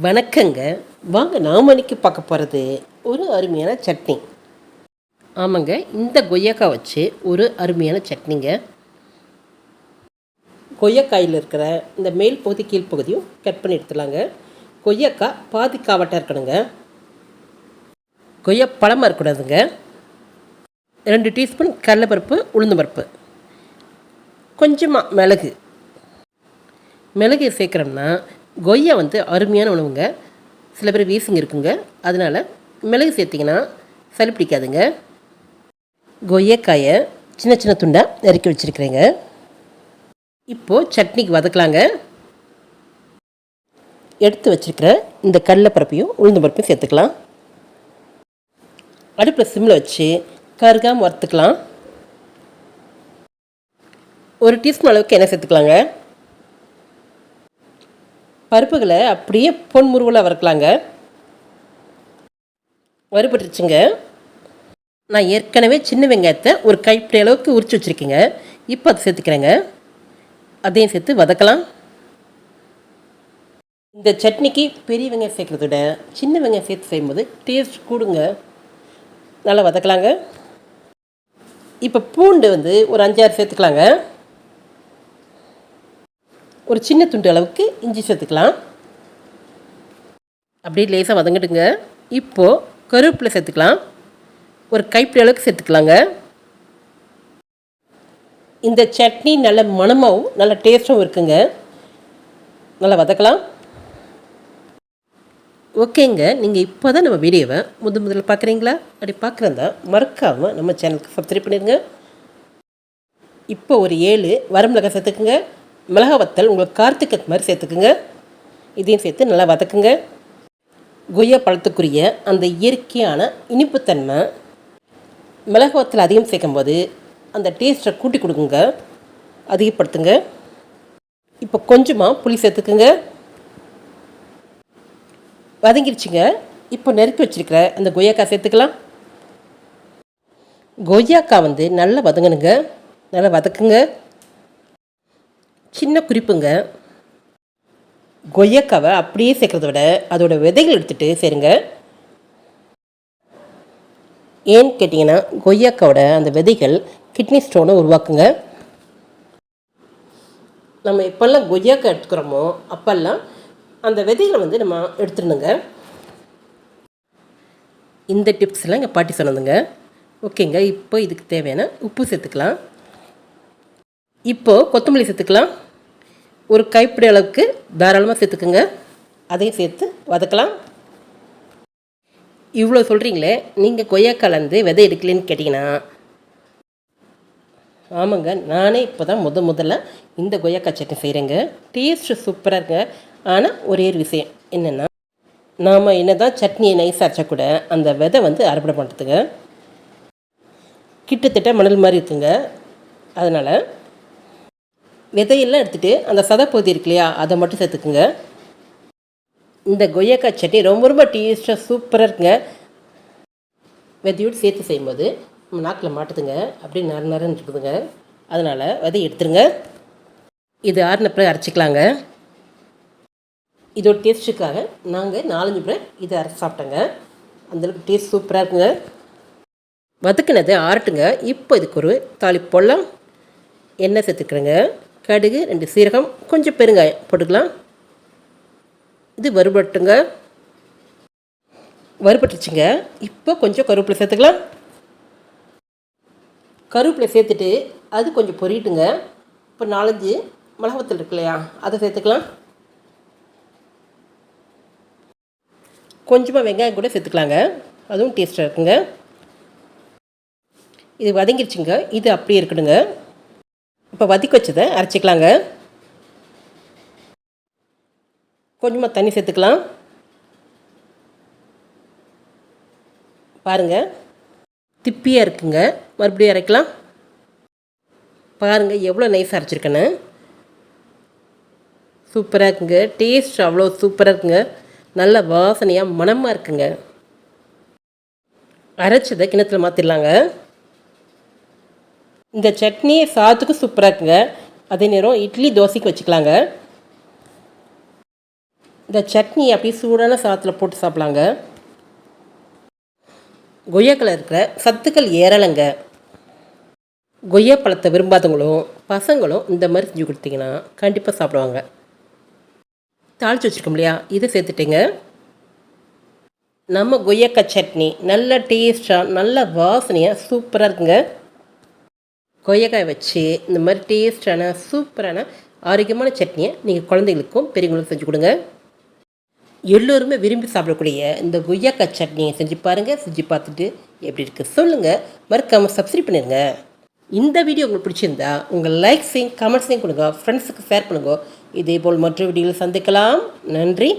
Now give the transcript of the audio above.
வணக்கங்க. வாங்க நாம இன்னைக்கு பார்க்க போகிறது ஒரு அருமையான சட்னி. ஆமாங்க, இந்த கொய்யாக்காய் வச்சு ஒரு அருமையான சட்னிங்க. கொய்யாக்காயில் இருக்கிற இந்த மேல் பகுதி கீழ்ப்பகுதியும் கட் பண்ணி எடுத்துலாங்க. கொய்யாக்காய் பாதி காவட்டாக இருக்கணுங்க. கொய்யா பழமாக இருக்கக்கூடாதுங்க. 2 டீஸ்பூன் கடலைப்பருப்பு, உளுந்து பருப்பு, கொஞ்சமாக மிளகு சேர்க்குறோம்னா கொய்யா அருமையான உணவுங்க. சில பேர் வீசிங்க இருக்குங்க, அதனால் மிளகு சேர்த்திங்கன்னா சளி பிடிக்காதுங்க. கொய்யாக்காயை சின்ன சின்ன துண்டாக நறுக்கி வச்சுருக்கிறேங்க. இப்போது சட்னிக்கு வதக்கலாங்க. எடுத்து வச்சுருக்கிற இந்த கடலைப்பருப்பையும் உளுந்து பருப்பையும் சேர்த்துக்கலாம். அடுப்பில் சிம்மில் வச்சு கருகாமல் வறுத்துக்கலாம். 1 டீஸ்பூன் அளவுக்கு எண்ணெய் சேர்த்துக்கலாங்க. பருப்புகளை அப்படியே பொன்முருவலாக வறுக்கலாங்க. வறுபட்டுருச்சுங்க. நான் ஏற்கனவே சின்ன வெங்காயத்தை ஒரு கைப்பிடி அளவுக்கு உரிச்சு வச்சுருக்கேங்க. இப்போ அதை சேர்த்துக்கிறேங்க. அதையும் சேர்த்து வதக்கலாம். இந்த சட்னிக்கு பெரிய வெங்காயம் சேர்க்குறத விட சின்ன வெங்காயம் சேர்த்து செய்யும்போது டேஸ்ட் கூடுங்க. நல்லா வதக்கலாங்க. இப்போ பூண்டு ஒரு 5-6 சேர்த்துக்கலாங்க. ஒரு சின்ன துண்டு அளவுக்கு இஞ்சி சேர்த்துக்கலாம். அப்படியே லேசாக வதங்கிடுங்க. இப்போது கருவேப்பிலை சேர்த்துக்கலாம். ஒரு கைப்பிடி அளவுக்கு சேர்த்துக்கலாங்க. இந்த சட்னி நல்ல மணமாகவும் நல்ல டேஸ்ட்டாகவும் இருக்குங்க. நல்லா வதக்கலாம். ஓகேங்க, நீங்கள் இப்போ தான் நம்ம வீடியோவை முதல்ல பார்க்குறீங்களா? அப்படி பார்க்குறதா மறக்காமல் நம்ம சேனலுக்கு சப்ஸ்கிரைப் பண்ணிடுங்க. இப்போ ஒரு 7 வரமிளகாய் சேர்த்துக்குங்க. மிளகா வத்தல் உங்களுக்கு காரத்துக்கு மாதிரி சேர்த்துக்குங்க. இதையும் சேர்த்து நல்லா வதக்குங்க. கொய்யா பழத்துக்குரிய அந்த இயற்கையான இனிப்புத்தன்மை மிளகா வத்தல் அதிகம் சேர்க்கும்போது அந்த டேஸ்ட்டை கூட்டி கொடுக்குங்க, அதிகப்படுத்துங்க. இப்போ கொஞ்சமாக புளி சேர்த்துக்குங்க. வதங்கிடுச்சுங்க. இப்போ நறுக்கி வச்சுருக்கிற அந்த கொய்யாக்காய் சேர்த்துக்கலாம். கொய்யாக்காய் நல்லா வதங்கணுங்க. நல்லா வதக்குங்க. சின்ன குறிப்புங்க, கொய்யாக்காவை அப்படியே சேர்க்குறத விட அதோட விதைகள் எடுத்துகிட்டு சேருங்க. ஏன்னு கேட்டிங்கன்னா கொய்யாக்காவோட அந்த விதைகள் கிட்னி ஸ்டோனை உருவாக்குங்க. நம்ம எப்போல்லாம் கொய்யாக்காய் எடுத்துக்கிறோமோ அப்போல்லாம் அந்த விதைகளை நம்ம எடுத்துடணுங்க. இந்த டிப்ஸ்லாம் எங்கள் பாட்டி சொன்னதுங்க. ஓகேங்க, இப்போ இதுக்கு தேவையான உப்பு சேர்த்துக்கலாம். இப்போது கொத்தமல்லி சேர்த்துக்கலாம். ஒரு கைப்பிடி அளவுக்கு தாராளமாக சேர்த்துக்குங்க. அதையும் சேர்த்து வதக்கலாம். இவ்வளோ சொல்கிறீங்களே, நீங்கள் கொய்யாக்காலேருந்து விதை எடுக்கலன்னு கேட்டிங்கன்னா, ஆமாங்க, நானே இப்போ தான் முதல்ல இந்த கொய்யாக்காய் சட்னி செய்கிறேங்க. டேஸ்ட்டு சூப்பராக இருக்குங்க. ஆனால் ஒரே ஒரு விஷயம் என்னென்னா, நாம் என்ன தான் சட்னியை நைஸாக அரைச்சா கூட அந்த விதை அறுவடை பண்ணுறதுங்க கிட்டத்தட்ட மணல் மாதிரி இருக்குங்க. அதனால் விதையெல்லாம் எடுத்துகிட்டு அந்த சதைப்பகுதி இருக்கு இல்லையா, அதை மட்டும் சேர்த்துக்குங்க. இந்த கொய்யாக்காய் சட்னி ரொம்ப டேஸ்ட்டாக சூப்பராக இருக்குங்க. விதையோடு சேர்த்து செய்யும்போது நம்ம நாக்கில் மாட்டுதுங்க, அப்படியே நரன்னு இருக்குதுங்க. அதனால் விதை எடுத்துருங்க. இது ஆறின பிறகு அரைச்சிக்கலாங்க. இதோட டேஸ்ட்டுக்காக நாங்கள் 4-5 முறை இதை அரைச்சி சாப்பிட்டோங்க. அந்தளவுக்கு டேஸ்ட் சூப்பராக இருக்குங்க. வதக்குனது ஆறட்டுங்க. இப்போ இதுக்கு ஒரு தாளிப்பு போடலாம். எண்ணெய் சேர்த்துக்கிறேங்க. கடுகு, 2 சீரகம், கொஞ்சம் பெருங்காயம் போட்டுக்கலாம். இது வறுபட்டுங்க. வறுபட்டுச்சுங்க. இப்போ கொஞ்சம் கருவேப்பிலை சேர்த்துக்கலாம். கருவேப்பிலை சேர்த்துட்டு அது கொஞ்சம் பொரியட்டுங்க. இப்போ 4-5 மிளகாத்தூள் இருக்கு இல்லையா, அதை சேர்த்துக்கலாம். கொஞ்சமாக வெங்காயம் கூட சேர்த்துக்கலாங்க, அதுவும் டேஸ்ட்டாக இருக்குங்க. இது வதங்கிடுச்சுங்க. இது அப்படியே இருக்கணுங்க. இப்போ வதக்கி வச்சதை அரைச்சிக்கலாங்க. கொஞ்சமாக தண்ணி சேர்த்துக்கலாம். பாருங்கள், திப்பியாக இருக்குங்க. மறுபடியும் அரைக்கலாம். பாருங்கள் எவ்வளோ நைஸாக அரைச்சிருக்கேன்னு. சூப்பராக இருக்குங்க. டேஸ்ட் அவ்வளோ சூப்பராக இருக்குங்க. நல்ல வாசனையாக மணமாக இருக்குங்க. அரைச்சதை கிணத்துல மாற்றிடலாங்க. இந்த சட்னி சாதத்துக்கும் சூப்பராக இருக்குங்க. அதே நேரம் இட்லி தோசைக்கு வச்சுக்கலாங்க. இந்த சட்னி அப்படியே சூடான சாதத்தில் போட்டு சாப்பிட்லாங்க. கொய்யாக்கள் இருக்கிற சத்துக்கள் ஏறலைங்க. கொய்யா பழத்தை விரும்பாதவங்களும் பசங்களும் இந்த மாதிரி செஞ்சு கொடுத்தீங்கன்னா கண்டிப்பாக சாப்பிடுவாங்க. தாளித்து வச்சுருக்கோம் இல்லையா, இதை சேர்த்துட்டேங்க. நம்ம கொய்யாக்காய் சட்னி நல்ல டேஸ்ட்டாக நல்ல வாசனையாக சூப்பராக இருக்குங்க. கொய்யாக்காய் வச்சு இந்த மாதிரி டேஸ்டான சூப்பரான ஆரோக்கியமான சட்னியை நீங்கள் குழந்தைகளுக்கும் பெரியவங்களுக்கும் செஞ்சு கொடுங்க. எல்லோருமே விரும்பி சாப்பிடக்கூடிய இந்த கொய்யாக்காய் சட்னியை செஞ்சு பாருங்கள். செஞ்சு பார்த்துட்டு எப்படி இருக்குது சொல்லுங்கள். மறக்காமல் சப்ஸ்கிரைப் பண்ணிடுங்க. இந்த வீடியோ உங்களுக்கு பிடிச்சிருந்தா உங்கள் லைக்ஸையும் கமெண்ட்ஸையும் கொடுங்க, ஃப்ரெண்ட்ஸுக்கு ஷேர் பண்ணுங்க. இதேபோல் மற்ற வீடியோவில் சந்திக்கலாம். நன்றி.